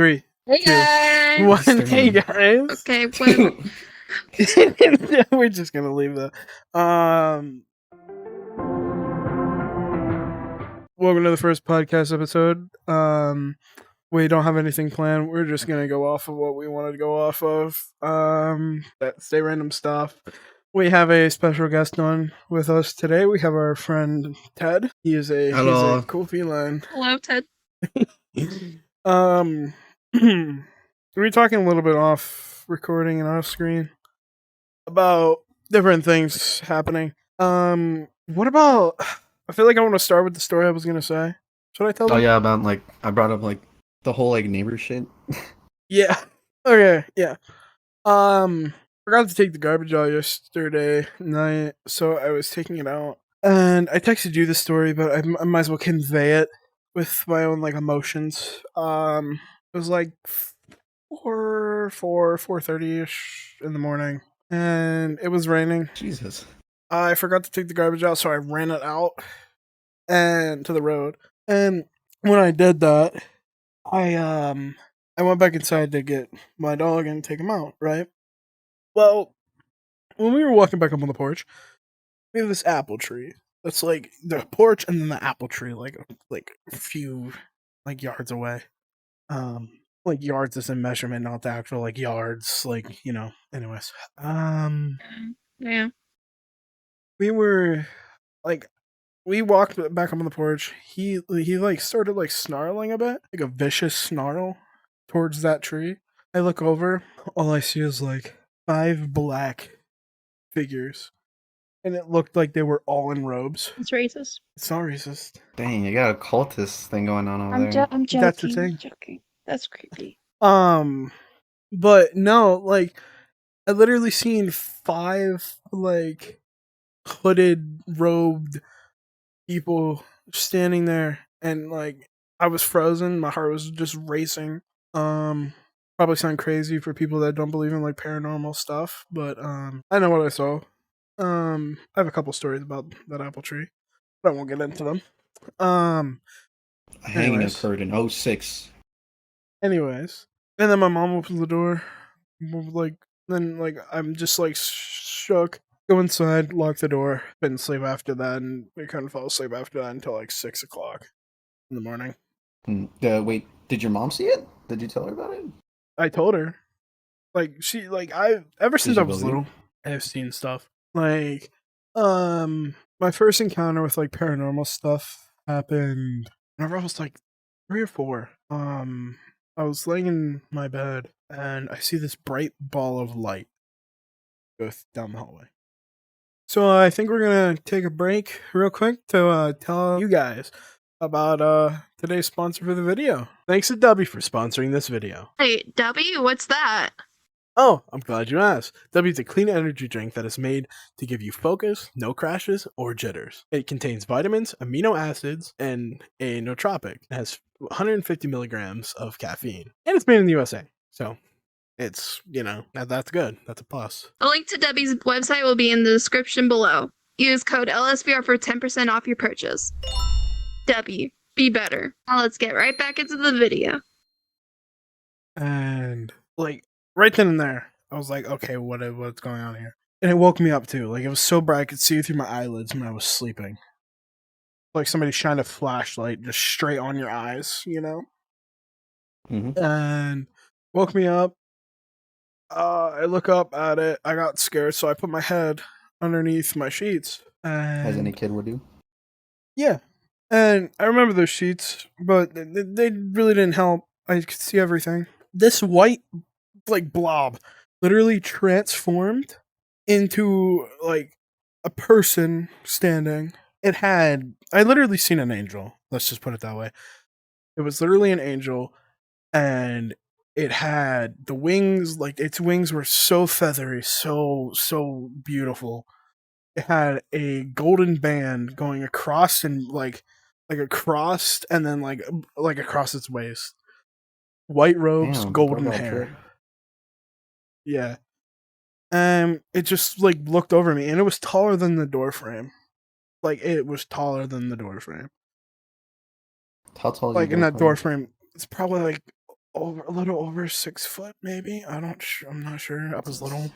3, Hey 2, guys! 1. Hey guys. Okay, well, We're just gonna leave that. Welcome to the first podcast episode. We don't have anything planned. We're just gonna go off of what we wanted to go off of. Stay random stuff. We have a special guest on with us today. We have our friend Ted. He's a cool feline. hello, Ted. We're talking a little bit off recording and off screen about different things happening. What about? I feel like I want to start with the story I was gonna say. Should I tell them? Oh yeah, about I brought up the whole neighbor shit. Yeah. Okay. Yeah. Forgot to take the garbage out yesterday night, so I was taking it out, and I texted you the story, but I might as well convey it with my own emotions. It was like 4:30ish in the morning, and it was raining. Jesus. I forgot to take the garbage out, so I ran it out and to the road. And when I did that, I went back inside to get my dog and take him out, right? Well, when we were walking back up on the porch, we have this apple tree. That's like the porch and then the apple tree, like a few yards away. Yards is in measurement, not the actual yards. Anyways. Yeah. We walked back up on the porch. He started snarling a bit, like a vicious snarl towards that tree. I look over, all I see is 5 black figures, and it looked like they were all in robes. It's racist. It's not racist. Dang, you got a cultist thing going on over there. I'm joking. That's the thing. I'm joking. That's creepy. But no, I literally seen 5 hooded, robed people standing there, and I was frozen. My heart was just racing. Probably sound crazy for people that don't believe in paranormal stuff, but I know what I saw. I have a couple stories about that apple tree, but I won't get into them. A hanging anyways. occurred in 06. Anyways, and then my mom opens the door. I'm just shook. Go inside, lock the door. Didn't sleep after that, and I kind of fell asleep after that until 6 o'clock in the morning. Wait, did your mom see it? Did you tell her about it? I told her. Ever since I was little, I've seen stuff. My first encounter with paranormal stuff happened whenever I was 3 or 4. I was laying in my bed and I see this bright ball of light go down the hallway. So I think we're gonna take a break real quick to tell you guys about today's sponsor for the video. Thanks to W for sponsoring this video. Hey, W, what's that? Oh, I'm glad you asked. W is a clean energy drink that is made to give you focus, no crashes, or jitters. It contains vitamins, amino acids, and a nootropic. It has 150 milligrams of caffeine. And it's made in the USA. So it's, that's good. That's a plus. A link to W's website will be in the description below. Use code LSVR for 10% off your purchase. W, be better. Now let's get right back into the video. And right then and there, I was like, okay, what's going on here? And it woke me up too. It was so bright I could see through my eyelids when I was sleeping. Somebody shined a flashlight just straight on your eyes, Mm-hmm. And woke me up. I look up at it. I got scared, so I put my head underneath my sheets. As any kid would do. Yeah. And I remember those sheets, but they really didn't help. I could see everything. This white blob literally transformed into a person standing. I literally seen an angel. Let's just put it that way. It was literally an angel, and it had the wings, its wings were so feathery, so beautiful. It had a golden band going across and across, and then across its waist. White robes, Damn, golden what about hair. that? Yeah. It just looked over me, and it was taller than the door frame. It was taller than the door frame. How tall is In that door frame, it's probably a little over 6 foot, maybe. I'm not sure. I was little,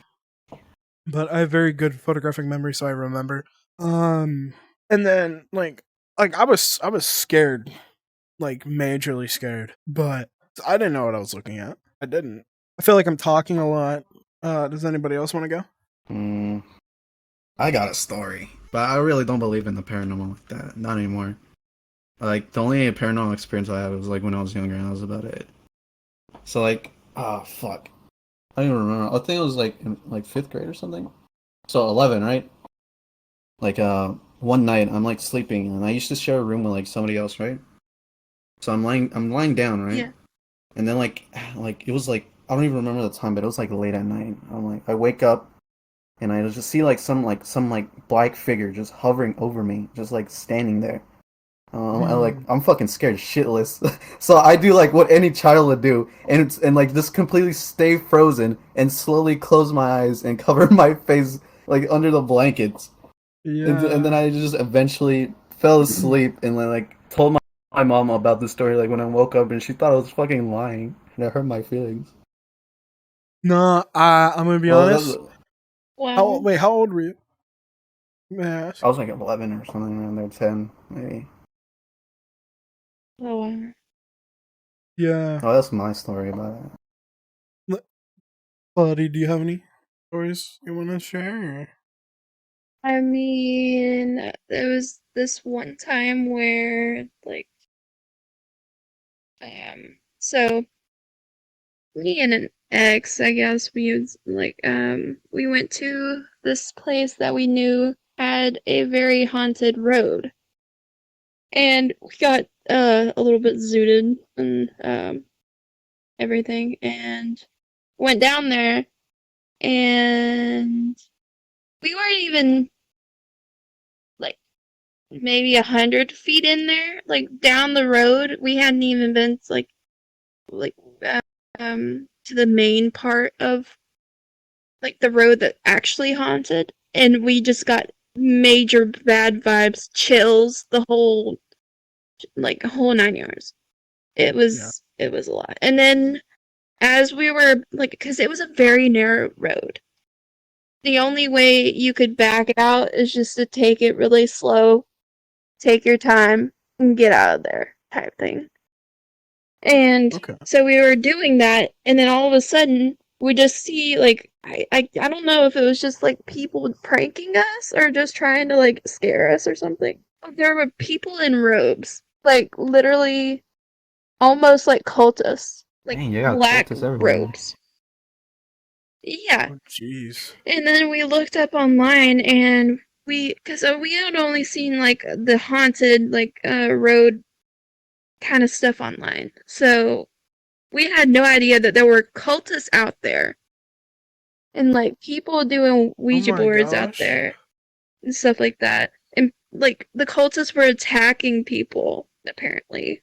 but I have very good photographic memory, so I remember. And then I was scared, like majorly scared, but I didn't know what I was looking at. I didn't. I feel like I'm talking a lot. Does anybody else want to go? I got a story, but I really don't believe in the paranormal like that. Not anymore. Like, the only paranormal experience I had was, like, when I was younger, and that was about it. So, like, fuck. I don't even remember. I think it was, like, in, like, 5th grade or something. So, 11, right? Like, one night, I'm, like, sleeping, and I used to share a room with, like, somebody else, right? So, I'm lying down, right? Yeah. And then, like, it was, like, I don't even remember the time, but it was, like, late at night. I'm, like, I wake up, and I just see, like, some black figure just hovering over me, just, like, standing there. I'm fucking scared shitless. So I do like what any child would do, and like just completely stay frozen and slowly close my eyes and cover my face like under the blankets. Yeah. And then I just eventually fell asleep and like told my mom about the story like when I woke up, and she thought I was fucking lying, and it hurt my feelings. No, I'm gonna be honest. Wow. How old were you? May I ask? I was like 11 or something around there, 10 maybe. Oh, wow. Yeah. Oh, that's my story about it. Buddy, do you have any stories you want to share? Or? I mean, there was this one time where, like, so me and an ex, I guess, we went to this place that we knew had a very haunted road. And we got a little bit zooted and everything, and went down there, and we weren't even like maybe 100 feet in there, like down the road. We hadn't even been like to the main part of like the road that actually haunted, and we just got major bad vibes, chills, the whole 9 yards. It was a lot. And then as we were like, because it was a very narrow road, the only way you could back out is just to take it really slow, take your time, and get out of there, type thing. And so we were doing that, and then all of a sudden we just see like I don't know if it was just like people pranking us or just trying to like scare us or something. There were people in robes, like literally almost like cultists, like Dang, you got black cultists everywhere. robes. Yeah. Oh, jeez. And then we looked up online, and because we had only seen like the haunted like road kind of stuff online, so we had no idea that there were cultists out there and like people doing Ouija boards out there and stuff like that. And like the cultists were attacking people apparently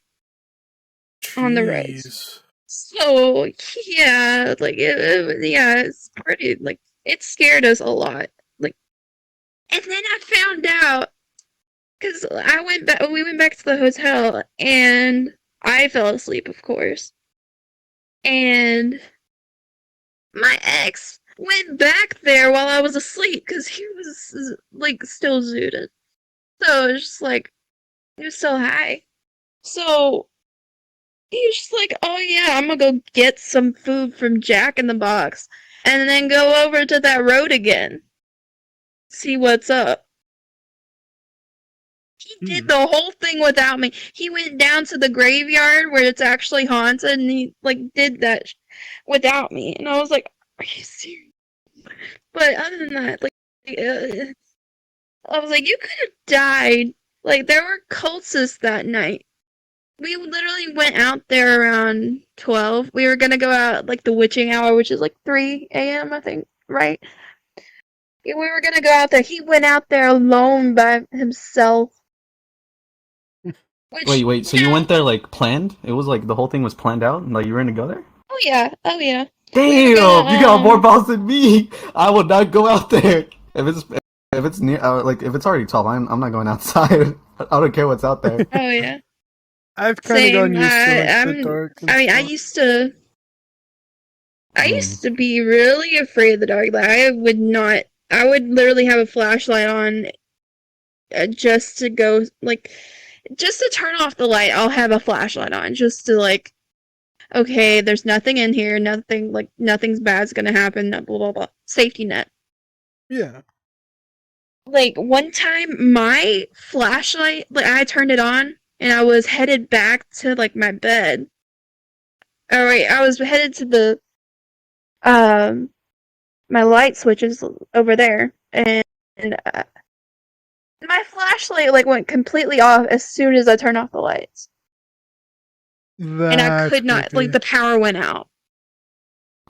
on the roads. So yeah, like it's pretty like it scared us a lot. Like, and then I found out because we went back to the hotel, and I fell asleep, of course. And my ex went back there while I was asleep because he was like still zooted. So it was just like he was so high. So he was just like, "Oh yeah, I'm gonna go get some food from Jack in the Box, and then go over to that road again, see what's up." He did the whole thing without me. He went down to the graveyard where it's actually haunted, and he like did that without me. And I was like, "Are you serious?" But other than that, like, I was like, "You could have died." Like, there were cultists that night. We literally went out there around 12. We were gonna go out like the witching hour, which is like 3 a.m. I think, right? We were gonna go out there. He went out there alone by himself. Wait, so you went there like planned? It was like the whole thing was planned out? Like you were gonna go there? Oh yeah. Damn, you got more balls than me. I would not go out there. If it's near, like if it's already 12, I'm not going outside. I don't care what's out there. Oh yeah. I've kind of gotten Same. used to like the dark. And I mean, stuff. I used to be really afraid of the dark. Like, I would not. I would literally have a flashlight on just to go, like, just to turn off the light. I'll have a flashlight on just to, like, okay, there's nothing in here. Nothing's bad's gonna happen. Blah blah blah. Safety net. Yeah. Like, one time, my flashlight, like, I turned it on, and I was headed back to, like, my bed. Oh, wait, I was headed to the, my light switches over there, and my flashlight, like, went completely off as soon as I turned off the lights. And I could not, creepy. like, the power went out.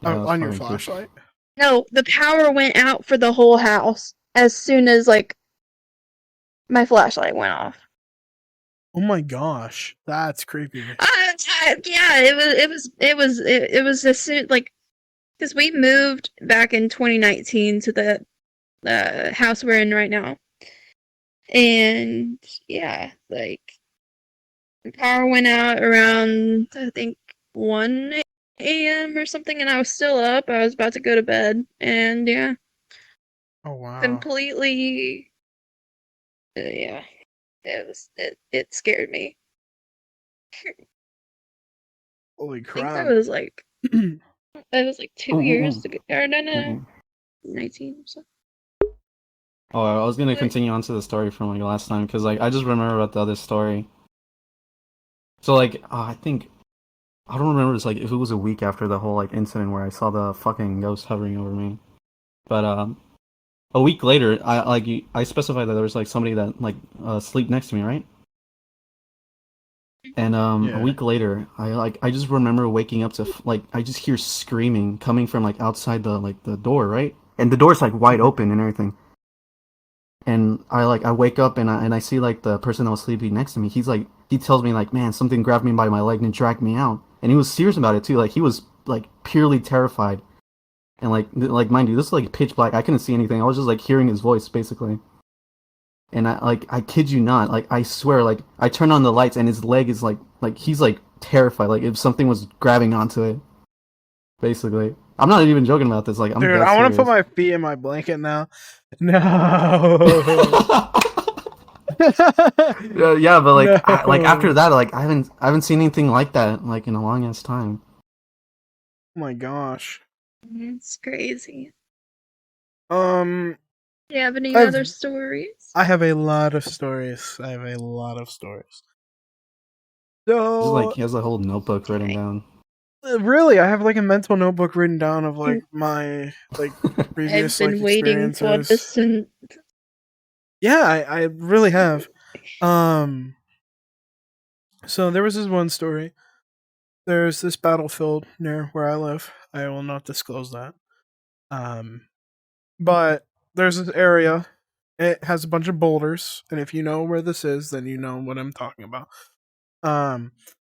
On your flashlight? No, the power went out for the whole house as soon as, like, my flashlight went off. Oh my gosh, that's creepy. Yeah, it was as soon, like, because we moved back in 2019 to the house we're in right now, and yeah, like, the power went out around, I think, 1 a.m. or something, and I was still up. I was about to go to bed, and yeah. Oh wow. Completely. Yeah. It scared me. Holy I think crap. that was like 2 years ago. Or no. 19 or so. Oh, I was gonna continue on to the story from like last time because like I just remember about the other story. So like I think I don't remember it's like if it was a week after the whole like incident where I saw the fucking ghost hovering over me, but a week later I specified that there was like somebody that like sleep next to me, right? And Yeah. a week later I just remember waking up to like I just hear screaming coming from like outside the door, right? And the door's like wide open and everything. And I wake up and I see like the person that was sleeping next to me. He tells me like, man, something grabbed me by my leg and dragged me out. And he was serious about it too. Like he was like purely terrified. And like mind you, this is like pitch black. I couldn't see anything. I was just like hearing his voice basically. And I kid you not, like I swear, like I turn on the lights and his leg is like he's like terrified. Like if something was grabbing onto it. Basically. I'm not even joking about this. Like I'm Dude, I want to put my feet in my blanket now. No. Yeah, but like No. like after that, like I haven't seen anything like that like in a long ass time. Oh my gosh. It's crazy. Do you have any other stories? I have a lot of stories. So Just like he has a whole notebook written down. Really, I have like a mental notebook written down of like my like previous I've been like waiting for experiences. this Yeah, I really have. So there was this one story. There's this battlefield near where I live. I will not disclose that. But there's this area. It has a bunch of boulders, and if you know where this is, then you know what I'm talking about.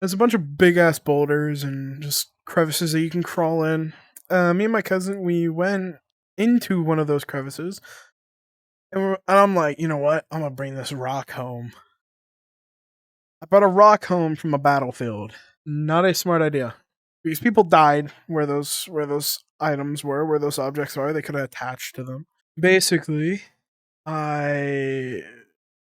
There's a bunch of big ass boulders and just crevices that you can crawl in. Me and my cousin, we went into one of those crevices, and I'm like, you know what? I'm gonna bring this rock home. I brought a rock home from a battlefield. Not a smart idea, because people died where those items were, where those objects are. They could have attached to them. Basically, I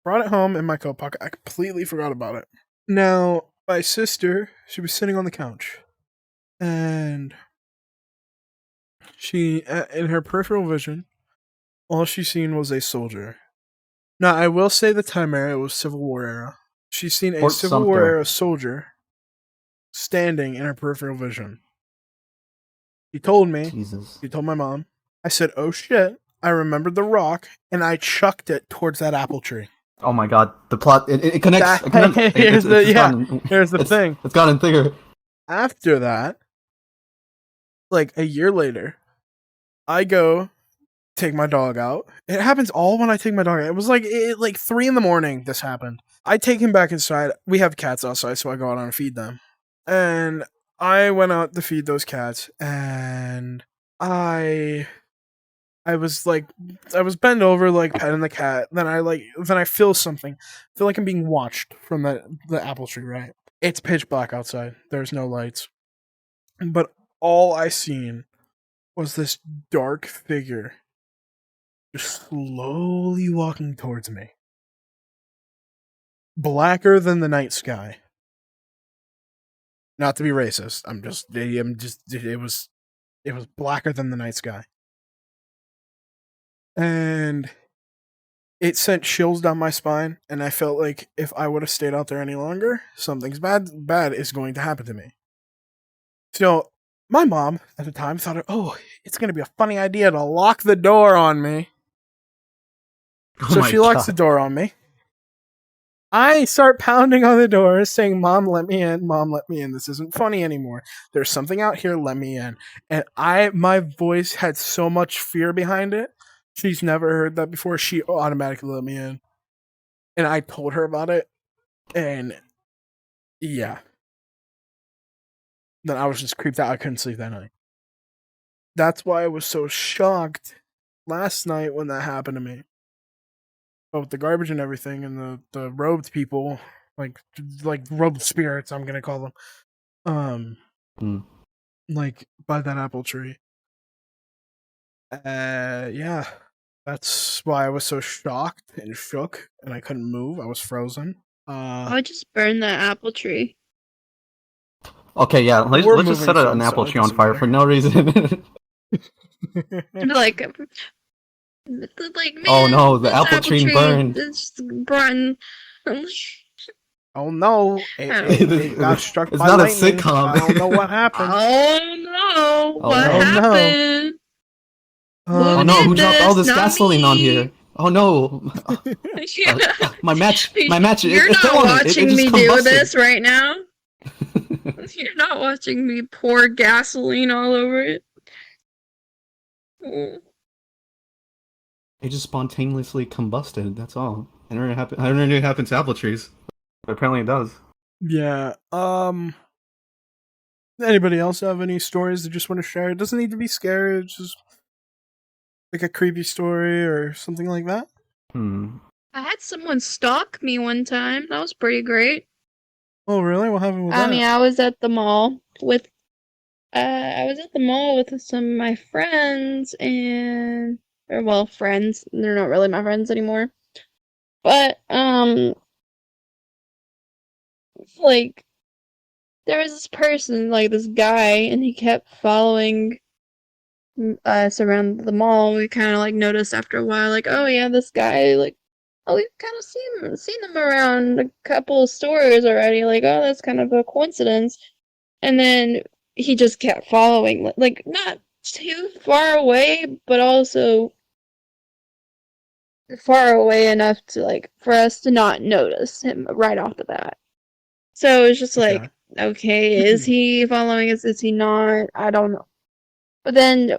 brought it home in my coat pocket. I completely forgot about it. Now, my sister, she was sitting on the couch, and she, in her peripheral vision, all she seen was a soldier. Now, I will say the time era was Civil War era. She's seen a Fort Civil War Sumter. era soldier standing in her peripheral vision. He told me, Jesus. he told my mom, I said, oh shit, I remembered the rock, and I chucked it towards that apple tree. Oh my god, the plot, it connects. Here's the thing. It's gotten thicker. After that, like a year later, I go take my dog out. It happens all when I take my dog out. It was like 3 a.m. this happened. I take him back inside. We have cats outside, so I go out and feed them. And I went out to feed those cats, and I was bent over like petting the cat. Then I feel something. I feel like I'm being watched from the apple tree, right? It's pitch black outside. There's no lights. But all I seen was this dark figure just slowly walking towards me. Blacker than the night sky. Not to be racist. It was blacker than the night sky. And it sent chills down my spine, and I felt like if I would have stayed out there any longer, something's bad is going to happen to me. So my mom at the time thought, oh, it's going to be a funny idea to lock the door on me. Oh So my she locks the God. door on me. I start pounding on the door saying, Mom, let me in. Mom, let me in. This isn't funny anymore. There's something out here. Let me in. And my voice had so much fear behind it. She's never heard that before. She automatically let me in. And I told her about it. And yeah. Then I was just creeped out. I couldn't sleep that night. That's why I was so shocked last night when that happened to me. But with the garbage and everything, and the robed people, like robed spirits, I'm gonna call them, like by that apple tree. Yeah, that's why I was so shocked and shook, and I couldn't move. I was frozen. I would just burn that apple tree. Okay, yeah, let's We're just set moving an soon, apple so it tree on doesn't fire matter. for no reason. Like, man, Oh no, the this apple tree burned. It's burned. Oh no! It got struck It's by not a lightning. sitcom. I don't know what happened. Oh no! Oh, What no. happened? Oh Who no, did who dropped all this? this Not gasoline on me. here? Oh no. Yeah. My match. You're It's still not on it. It watching just me do combusted. this right now. You're not watching me pour gasoline all over it. It just spontaneously combusted. That's all. I never knew it happened to apple trees, but apparently it does. Yeah. Anybody else have any stories they just want to share? It doesn't need to be scary. It's just like a creepy story or something like that. I had someone stalk me one time. That was pretty great. Oh, really? What happened with that? I mean, I was at the mall with some of my friends friends. They're not really my friends anymore. But like there was this person, like this guy, and he kept following us around the mall. We kind of like noticed after a while, like, oh yeah, this guy, like, oh, we've kind of seen him around a couple of stores already. Like, oh, that's kind of a coincidence. And then he just kept following, like not too far away, but also far away enough to like for us to not notice him right off the bat. So it's just Okay. like, okay, is he following us? Is he not? I don't know. But then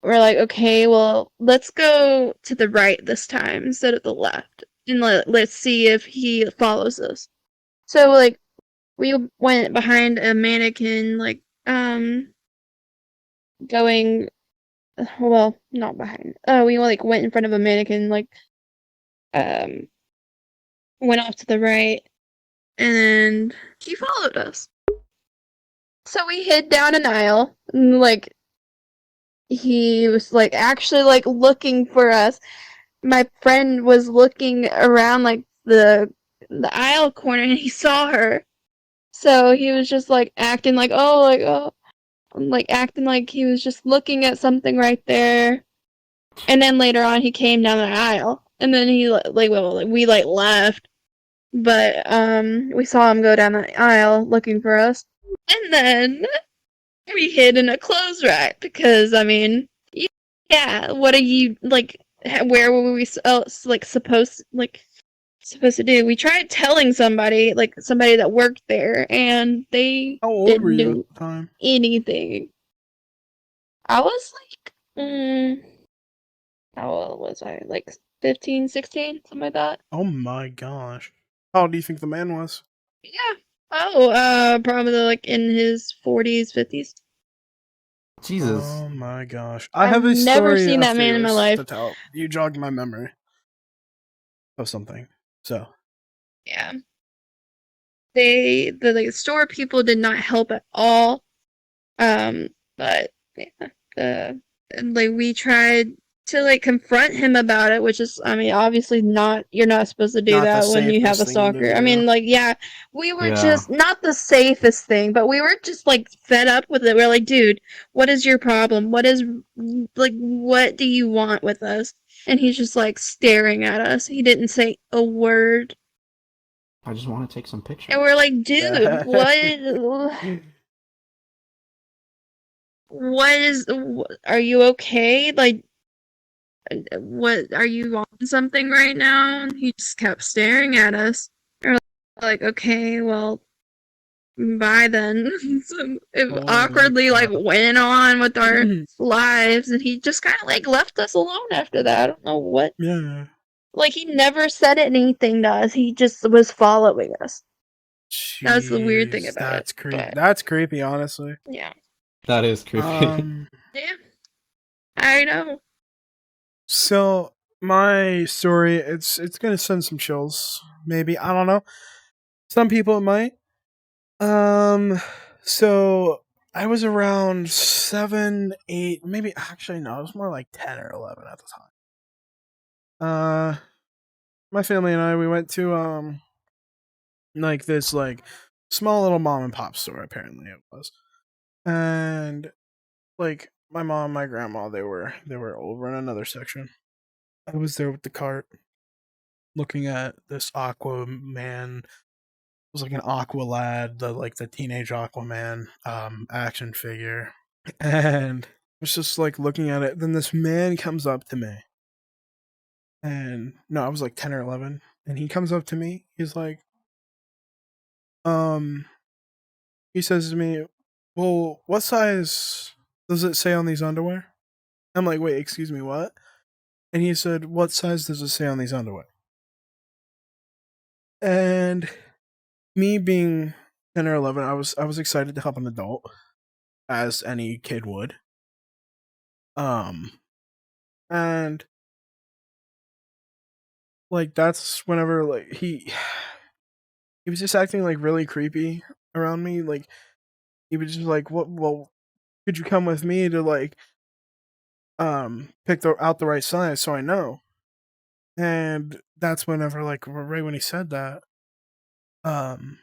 we're like, okay, well, let's go to the right this time instead of the left, and let's see if he follows us. So like, we went behind a mannequin, like going, well, not behind. We like went in front of a mannequin, like went off to the right, and he followed us. So we hid down an aisle, and like he was like actually like looking for us. My friend was looking around like the aisle corner, and he saw her. So he was just like acting like acting like he was just looking at something right there. And then later on, he came down the aisle, and then he we left, but we saw him go down the aisle looking for us, and then we hid in a clothes rack because I mean, yeah, what are you like? Where were we supposed to do? We tried telling somebody that worked there, and they How old were didn't you do at the time? anything. I was like, how old was I? Like 15, 16, something like that. Oh my gosh. How old do you think the man was? Yeah. Oh, probably like in his 40s, 50s. Jesus. Oh my gosh. I have a I've never story seen that after man in my this life. to tell. You jogged my memory of something. So. Yeah. the store people did not help at all. But yeah, and like we tried to like confront him about it, which is, I mean, obviously you're not supposed to do Not the that when you have safest a thing to stalker. I do. mean, like, yeah, we were Yeah. just not the safest thing, but we were just like fed up with it. We're like, dude, what is your problem? What do you want with us? And he's just like staring at us. He didn't say a word. I just want to take some pictures. And we're like, dude, are you okay? Like, what, are you on something right now? And he just kept staring at us. We're like, okay, well, bye then. So it Holy awkwardly like crap. went on with our lives, and he just kind of like left us alone after that. I don't know what. Yeah. Like, he never said anything to us. He just was following us. That's the weird thing Jeez, about that's it. creepy. But, That's creepy, honestly. yeah. That is creepy. Yeah. I know. So my story, it's gonna send some chills. Maybe, I don't know. Some people it might. So I was around 7, 8, maybe actually no, it was more like 10 or 11 at the time. My family and I, we went to like this like small little mom and pop store. Apparently it was, and like my mom, my grandma, they were over in another section. I was there with the cart, looking at this Aquaman. It was like an Aqua Lad, the teenage Aquaman action figure, and I was just like looking at it. Then this man comes up to me, and no, I was like 10 or 11, and he comes up to me. He's like, um, he says to me, "Well, what size does it say on these underwear?" I'm like, "Wait, excuse me, what?" And he said, "What size does it say on these underwear?" And me being 10 or 11, I was excited to help an adult, as any kid would. Um, and like that's whenever like he was just acting like really creepy around me. Like he was just like, "What? Well, could you come with me to like pick out the right size so I know?" And that's whenever like right when he said that, um,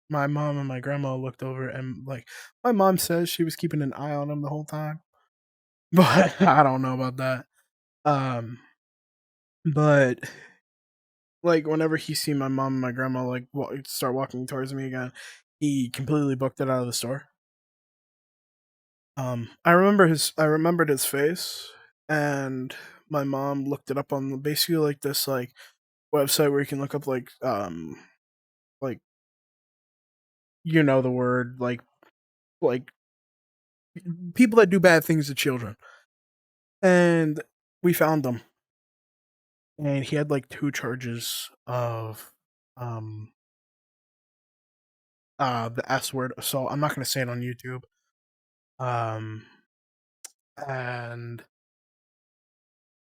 my mom and my grandma looked over, and like my mom says she was keeping an eye on him the whole time, but I don't know about that. Um, but like whenever he seen my mom and my grandma like start walking towards me again, he completely booked it out of the store. I remembered his face, and my mom looked it up on basically like this like website where you can look up like you know the word like people that do bad things to children, and we found them, and he had like 2 charges of um the S word assault. I'm not gonna say it on YouTube. Um and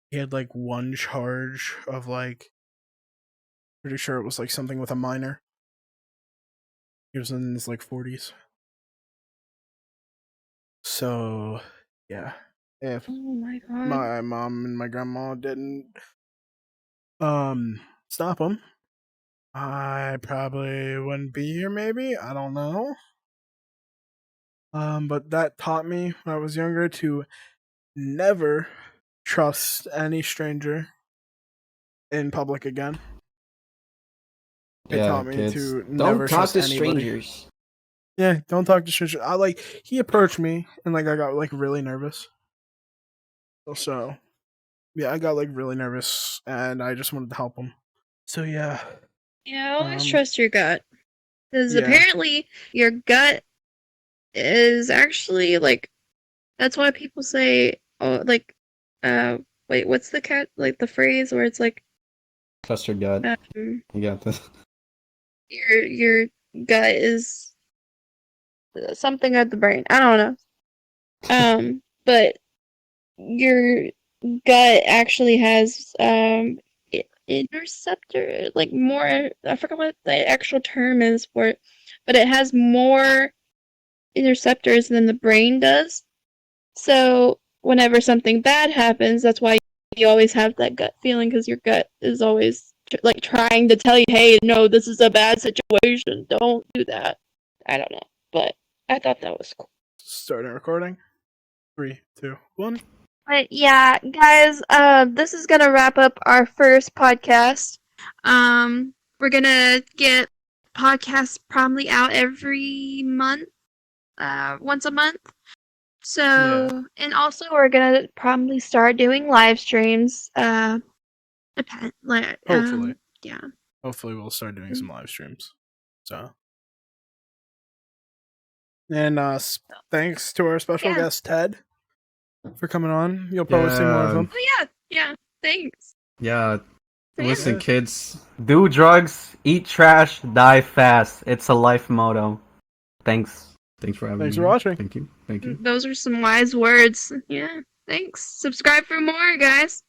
he had like 1 charge of like pretty sure it was like something with a minor. He was in his like 40s. So yeah. If Oh my god. my mom and my grandma didn't stop him, I probably wouldn't be here maybe. I don't know. But that taught me when I was younger to never trust any stranger in public again. It Yeah, taught me kids. to Don't never talk trust to anybody. strangers. Yeah, don't talk to strangers. I like he approached me and like I got like really nervous. So yeah, I got like really nervous and I just wanted to help him. So yeah, Yeah, always um, trust your gut. Because yeah, apparently your gut is actually like, that's why people say, oh, like, wait, what's the like the phrase where it's like, Trust your gut. um, You got this. your gut is something of the brain. I don't know. But your gut actually has interceptor, like more. I forgot what the actual term is for it, but it has more interceptors than the brain does. So whenever something bad happens, that's why you always have that gut feeling, because your gut is always like trying to tell you, hey, no, this is a bad situation. Don't do that. I don't know, but I thought that was cool. Starting recording. 3, 2, 1. But yeah, guys, this is gonna wrap up our first podcast. We're gonna get podcasts probably out every month, once a month. So, and also we're gonna probably start doing live streams. Hopefully. Yeah. Hopefully we'll start doing some live streams. So. And thanks to our special guest, Ted, for coming on. You'll probably see more of him. Oh, yeah. Thanks. Yeah. So, Listen, kids. Do drugs, eat trash, die fast. It's a life motto. Thanks. Thanks for having me. Thanks for watching. Thank you. Those are some wise words. Yeah. Thanks. Subscribe for more, guys.